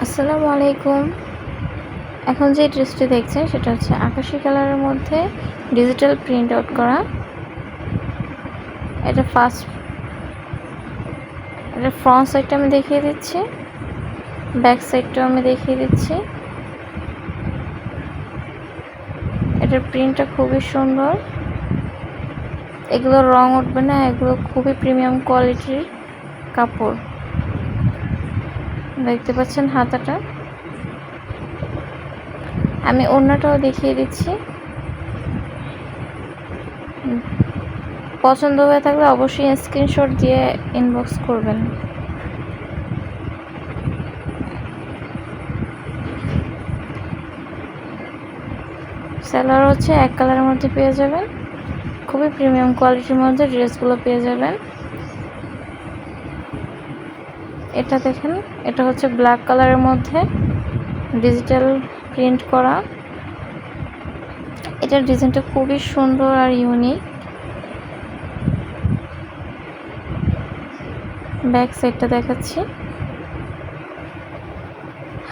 আসসালামু আলাইকুম। এখন যে ড্রেসটি দেখছেন সেটা হচ্ছে আকাশি কালারের মধ্যে ডিজিটাল প্রিন্ট আউট করা। এটা ফ্রন্ট সাইডটা আমি দেখিয়ে দিচ্ছি, ব্যাক সাইডটাও আমি দেখিয়ে দিচ্ছি। এটার প্রিন্টটা খুবই সুন্দর, এগুলো রং উঠবে না, এগুলো খুবই প্রিমিয়াম কোয়ালিটির কাপড়। দেখতে পাচ্ছেন হাতাটা, আমি ওড়নাটাও দেখিয়ে দিচ্ছি। পছন্দ হয়ে থাকলে অবশ্যই স্ক্রিনশট দিয়ে ইনবক্স করবেন। সেলার হচ্ছে এক কালারের মধ্যে পেয়ে যাবেন, খুবই প্রিমিয়াম কোয়ালিটির মধ্যে ড্রেসগুলো পেয়ে যাবেন। এটা দেখেন, এটা হচ্ছে ব্ল্যাক কালারের মধ্যে ডিজিটাল প্রিন্ট করা। এটার ডিজাইনটা খুবই সুন্দর আর ইউনিক। ব্যাক সাইডটা দেখাচ্ছি,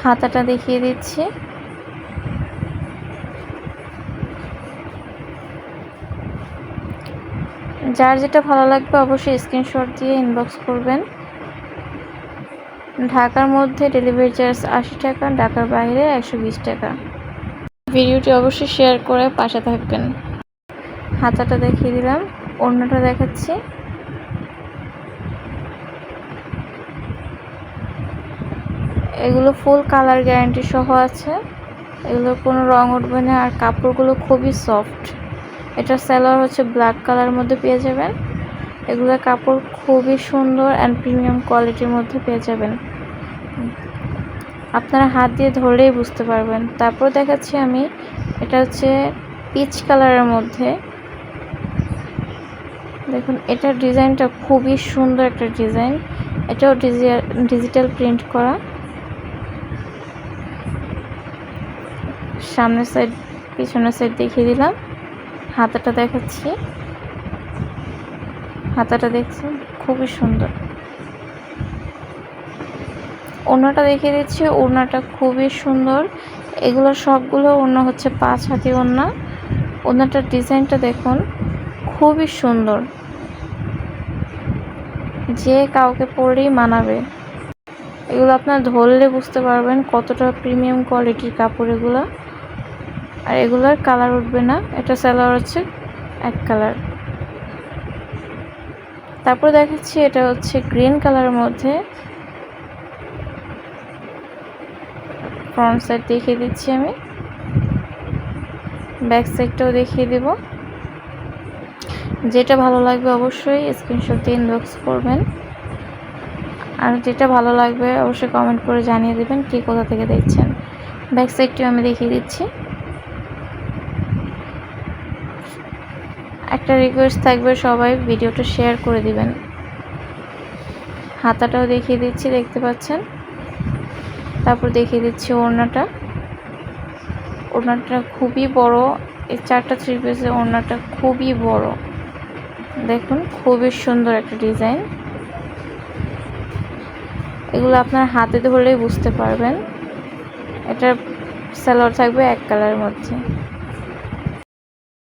হাতাটা দেখিয়ে দিচ্ছি। যার যেটা ভালো লাগবে অবশ্যই স্ক্রিনশট দিয়ে ইনবক্স করবেন। ঢাকার মধ্যে ডেলিভারি চার্জ 80 টাকা, ঢাকার বাইরে 120 টাকা। ভিডিওটি অবশ্যই শেয়ার করে পাশে থাকবেন। হাতাটা দেখিয়ে দিলাম, ওড়নাটা দেখাচ্ছি। এগুলো ফুল কালার গ্যারান্টি সহ আছে, এগুলো কোনো রং উঠবে না, আর কাপড়গুলো খুবই সফট। এটা সেলার হচ্ছে ব্ল্যাক কালার মধ্যে পেয়ে যাবেন। এগুলোর কাপড় খুবই সুন্দর অ্যান্ড প্রিমিয়াম কোয়ালিটির মধ্যে পেয়ে যাবেন, আপনারা হাত দিয়ে ধরলেই বুঝতে পারবেন। তারপর দেখাচ্ছি আমি, এটা হচ্ছে পিচ কালারের মধ্যে। দেখুন, এটার ডিজাইনটা খুবই সুন্দর একটা ডিজাইন, এটাও ডিজিটাল প্রিন্ট করা। সামনের সাইড পিছনের সাইড দেখিয়ে দিলাম। হাতাটা দেখাচ্ছি, হাতাটা দেখছেন খুবই সুন্দর। ওড়নাটা দেখিয়ে দিচ্ছি, ওড়নাটা খুবই সুন্দর। এগুলো সবগুলো ওড়না হচ্ছে 5 হাতি ওড়না। ওড়নাটার ডিজাইনটা দেখুন খুবই সুন্দর, যে কাউকে পরলেই মানাবে। এগুলো আপনার ধরলে বুঝতে পারবেন কতটা প্রিমিয়াম কোয়ালিটির কাপড় এগুলো। আর এগুলোর কালার উঠবে না, এটা সেলার হচ্ছে এক কালার। তারপর দেখাচ্ছি, এটা হচ্ছে গ্রিন কালারের মধ্যে। ফ্রন্ট সাইড দেখিয়ে দিচ্ছি আমি, ব্যাক সাইডটাও দেখিয়ে দেব। যেটা ভালো লাগবে অবশ্যই স্ক্রিনশট দিয়ে ইনবক্স করবেন, আর যেটা ভালো লাগবে অবশ্যই কমেন্ট করে জানিয়ে দেবেন কে কোথা থেকে দেখছেন। ব্যাক সাইডটিও আমি দেখিয়ে দিচ্ছি। একটা রিকোয়েস্ট থাকবে, সবাই ভিডিওটা শেয়ার করে দিবেন। হাতাটাও দেখিয়ে দিচ্ছি, দেখতে পাচ্ছেন। তারপর দেখিয়ে দিচ্ছি ওড়নাটা। ওড়নাটা খুবই বড়, এই 4টা 3 পিসের ওড়নাটা খুবই বড়। দেখুন খুবই সুন্দর একটা ডিজাইন। এগুলো আপনার হাতে ধরলেই বুঝতে পারবেন। এটার সালোয়ার থাকবে এক কালারের মধ্যে।